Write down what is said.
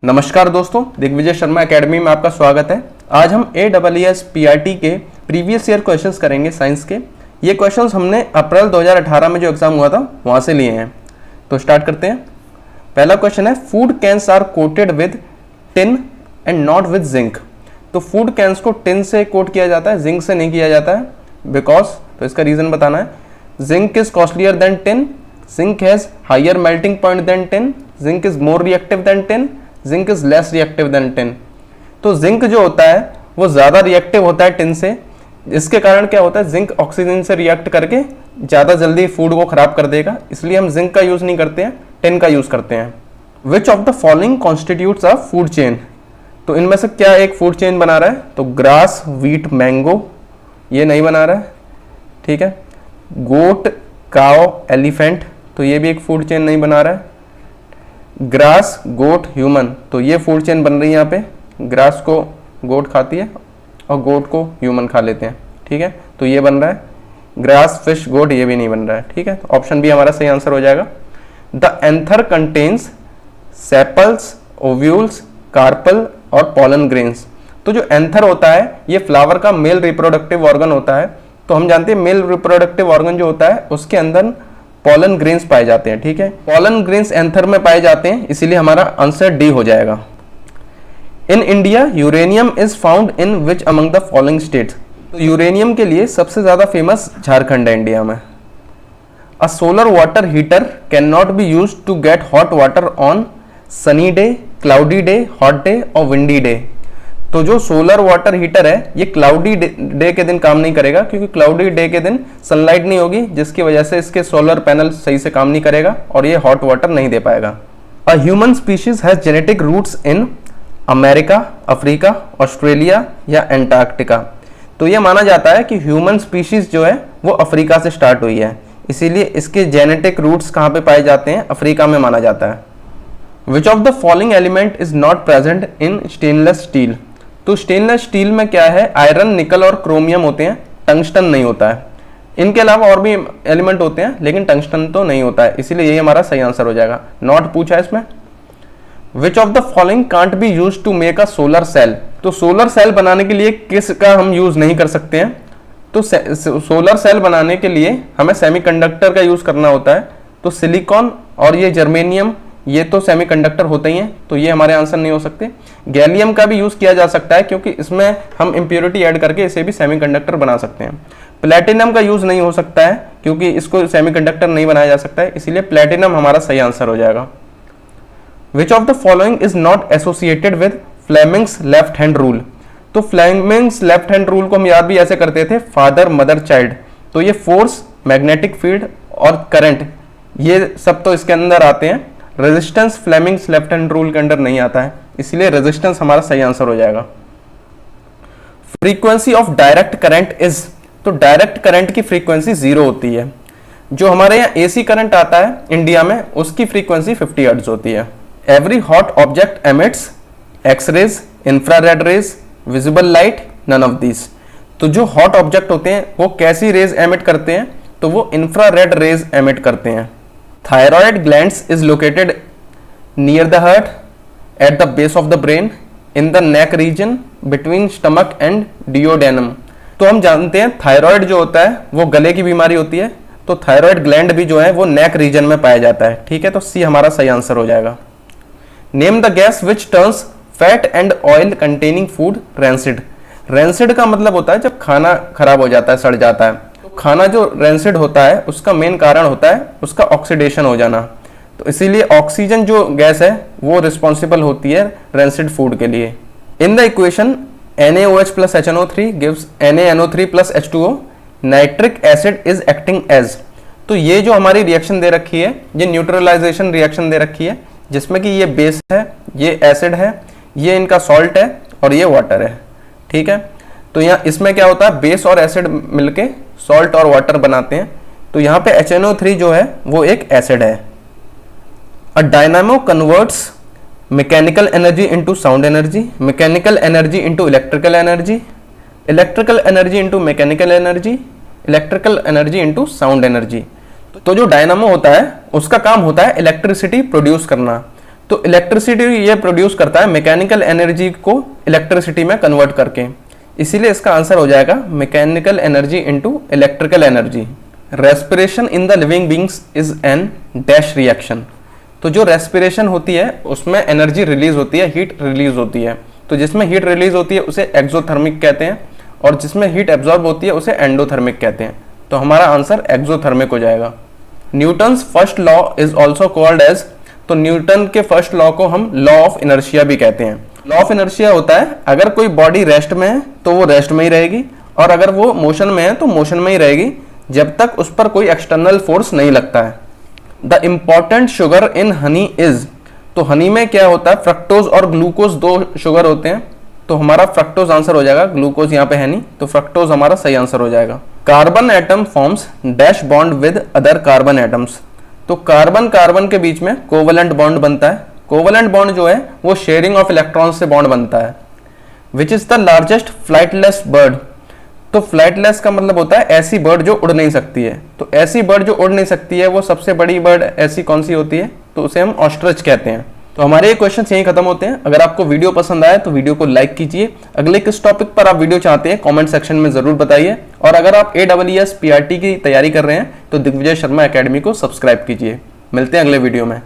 नमस्कार दोस्तों, दिग्विजय शर्मा एकेडमी में आपका स्वागत है। आज हम AWS PRT के प्रीवियस ईयर क्वेश्चंस करेंगे साइंस के। ये क्वेश्चंस हमने अप्रैल 2018 में जो एग्जाम हुआ था वहाँ से लिए हैं। तो स्टार्ट करते हैं। पहला क्वेश्चन है, food cans are coated with tin and not with zinc. तो फूड कैंस को टिन से कोट किया जाता है, जिंक से नहीं किया जाता है। बिकॉज, तो इसका रीज़न बताना है। Zinc is costlier than tin, zinc has higher melting point than tin, zinc is more reactive than tin, zinc is less reactive than tin. तो जिंक जो होता है वो ज़्यादा रिएक्टिव होता है टिन से। इसके कारण क्या होता है, जिंक ऑक्सीजन से रिएक्ट करके ज़्यादा जल्दी फूड को खराब कर देगा, इसलिए हम जिंक का यूज़ नहीं करते हैं, टिन का यूज़ करते हैं। विच of the following constitutes a food chain. तो इनमें से क्या एक फूड चेन बना रहा है? तो ग्रास, व्हीट, मैंगो ये नहीं बना रहा है, ठीक है। गोट, काओ, एलिफेंट, तो ये भी एक फूड चेन नहीं बना रहा है। ग्रास, गोट, ह्यूमन, तो ये फूड चेन बन रही है यहाँ पे। ग्रास को गोट खाती है और गोट को ह्यूमन खा लेते हैं, ठीक है। तो ये बन रहा है ग्रास, फिश, गोट, ये भी नहीं बन रहा है, ठीक है। तो ऑप्शन बी हमारा सही आंसर हो जाएगा। The anther contains sepals, ovules, carpel और पॉलन ग्रेन्स। तो जो एंथर होता है ये फ्लावर का मेल रिप्रोडक्टिव ऑर्गन होता है। तो हम जानते हैं मेल रिप्रोडक्टिव ऑर्गन जो होता है उसके अंदर पॉलन ग्रेन्स पाए जाते हैं, ठीक है। पॉलन ग्रेन्स एंथर में पाए जाते हैं, इसीलिए हमारा आंसर डी हो जाएगा। In India uranium is found in which among the following states. तो यूरेनियम के लिए सबसे ज्यादा फेमस झारखंड है इंडिया में। A solar water heater can not be use to get hot water on sunny day, cloudy day, hot day और windy day. तो जो सोलर वाटर हीटर है ये क्लाउडी डे के दिन काम नहीं करेगा, क्योंकि क्लाउडी डे के दिन सनलाइट नहीं होगी, जिसकी वजह से इसके सोलर पैनल सही से काम नहीं करेगा और ये हॉट वाटर नहीं दे पाएगा। A human species has genetic roots in America, Africa, Australia या एंटार्क्टिका। तो ये माना जाता है कि ह्यूमन स्पीशीज जो है वो अफ्रीका से स्टार्ट हुई है, इसीलिए इसके जेनेटिक रूट्स कहाँ पे पाए जाते हैं? अफ्रीका में माना जाता है। विच of the following element is not present in stainless steel. तो स्टेनलेस स्टील में क्या है? आयरन, निकल और क्रोमियम होते हैं, टंगस्टन नहीं होता है। इनके अलावा और भी एलिमेंट होते हैं लेकिन टंगस्टन तो नहीं होता है, इसीलिए यही हमारा सही आंसर हो जाएगा। नॉट पूछा है इसमें। Which of the following can't be use to make a solar cell. तो सोलर सेल बनाने के लिए किस का हम यूज नहीं कर सकते हैं? तो सोलर सेल बनाने के लिए हमें सेमीकंडक्टर का यूज करना होता है। तो सिलिकॉन और ये जर्मेनियम ये तो सेमीकंडक्टर होते ही हैं, तो ये हमारे आंसर नहीं हो सकते। गैलियम का भी यूज किया जा सकता है क्योंकि इसमें हम इम्प्योरिटी ऐड करके इसे भी सेमीकंडक्टर बना सकते हैं। प्लेटिनम का यूज नहीं हो सकता है क्योंकि इसको सेमीकंडक्टर नहीं बनाया जा सकता है, इसीलिए प्लेटिनम हमारा सही आंसर हो जाएगा। विच of the following is not associated with Fleming's left hand rule. तो फ्लेमिंग्स लेफ्ट हैंड रूल को हम याद भी ऐसे करते थे, फादर, मदर, चाइल्ड। तो ये फोर्स, मैग्नेटिक फील्ड और करंट ये सब तो इसके अंदर आते हैं। Resistance Fleming's left hand rule के अंडर नहीं आता है, इसलिए रेजिस्टेंस हमारा सही आंसर हो जाएगा। Frequency of direct current is. तो डायरेक्ट करंट की फ्रीक्वेंसी 0 होती है। जो हमारे यहाँ एसी करंट आता है इंडिया में उसकी फ्रीक्वेंसी 50 हर्ट्ज होती है। Every hot object emits x rays, infrared rays, visible light, none of this. तो जो हॉट ऑब्जेक्ट होते हैं वो कैसी रेज एमिट करते हैं? तो वो इंफ्रारेड रेज एमिट करते हैं। Thyroid glands is located near the heart, at the base of the brain, in the neck region, between stomach and duodenum। तो हम जानते हैं थायराइड जो होता है वो गले की बीमारी होती है, तो थायराइड ग्लैंड भी जो है वो नेक रीजन में पाया जाता है, ठीक है। तो सी हमारा सही आंसर हो जाएगा। Name the gas which turns fat and oil containing food rancid. Rancid का मतलब होता है जब खाना खराब हो जाता है, सड़ जाता है। खाना जो रैंसिड होता है उसका मेन कारण होता है उसका ऑक्सीडेशन हो जाना। तो इसीलिए ऑक्सीजन जो गैस है वो रिस्पॉन्सिबल होती है रैंसिड फूड के लिए। In the equation NaOH plus HNO3 gives NaNO3 plus H2O, nitric acid is acting as. तो ये जो हमारी रिएक्शन दे रखी है ये न्यूट्रलाइजेशन रिएक्शन दे रखी है, जिसमें कि ये बेस है, ये एसिड है, ये इनका सॉल्ट है और ये वाटर है, ठीक है। तो यहाँ इसमें क्या होता है, बेस और एसिड मिलके सॉल्ट और वाटर बनाते हैं। तो यहाँ पे HNO3 जो है वो एक एसिड है। A dynamo converts mechanical energy into sound energy, mechanical energy into electrical energy, electrical energy into mechanical energy, electrical energy into sound energy. तो जो डायनामो होता है उसका काम होता है इलेक्ट्रिसिटी प्रोड्यूस करना। तो इलेक्ट्रिसिटी ये प्रोड्यूस करता है मैकेनिकल एनर्जी को इलेक्ट्रिसिटी में कन्वर्ट करके, इसीलिए इसका आंसर हो जाएगा mechanical energy into electrical energy. Respiration in the living beings is an dash reaction. तो जो रेस्पिरेशन होती है उसमें एनर्जी रिलीज होती है, हीट रिलीज होती है। तो जिसमें हीट रिलीज होती है उसे एक्सोथर्मिक कहते हैं, और जिसमें हीट एब्जॉर्ब होती है उसे एंडोथर्मिक कहते हैं। तो हमारा आंसर एक्सोथर्मिक हो जाएगा। Newton's first law is also called as, तो न्यूटन के फर्स्ट लॉ को हम लॉ ऑफ इनर्शिया भी कहते हैं। लॉ ऑफ इनर्शिया होता है अगर कोई बॉडी रेस्ट में है तो वो रेस्ट में ही रहेगी, और अगर वो मोशन में है तो मोशन में ही रहेगी जब तक उस पर कोई एक्सटर्नल फोर्स नहीं लगता है। The important sugar in honey is, तो हनी में क्या होता है, फ्रक्टोज और ग्लूकोज दो शुगर होते हैं। तो हमारा फ्रक्टोज आंसर हो जाएगा, ग्लूकोज यहाँ पे है नहीं, तो फ्रक्टोज हमारा सही आंसर हो जाएगा। Carbon atom forms dash bond with other carbon atoms. तो कार्बन कार्बन के बीच में कोवलेंट बॉन्ड बनता है। कोवलेंट बॉन्ड जो है वो शेयरिंग ऑफ इलेक्ट्रॉन से बॉन्ड बनता है। Which is the largest flightless bird. तो फ्लाइटलेस का मतलब होता है ऐसी बर्ड जो उड़ नहीं सकती है। तो ऐसी बर्ड जो उड़ नहीं सकती है वो सबसे बड़ी बर्ड ऐसी कौन सी होती है, तो उसे हम ऑस्ट्रिच कहते हैं। तो हमारे ये क्वेश्चंस यहीं खत्म होते हैं। अगर आपको वीडियो पसंद आए तो वीडियो को लाइक कीजिए। अगले किस टॉपिक पर आप वीडियो चाहते हैं कमेंट सेक्शन में जरूर बताइए। और अगर आप AWS PRT की तैयारी कर रहे हैं तो दिग्विजय शर्मा एकेडमी को सब्सक्राइब कीजिए। मिलते हैं अगले वीडियो में।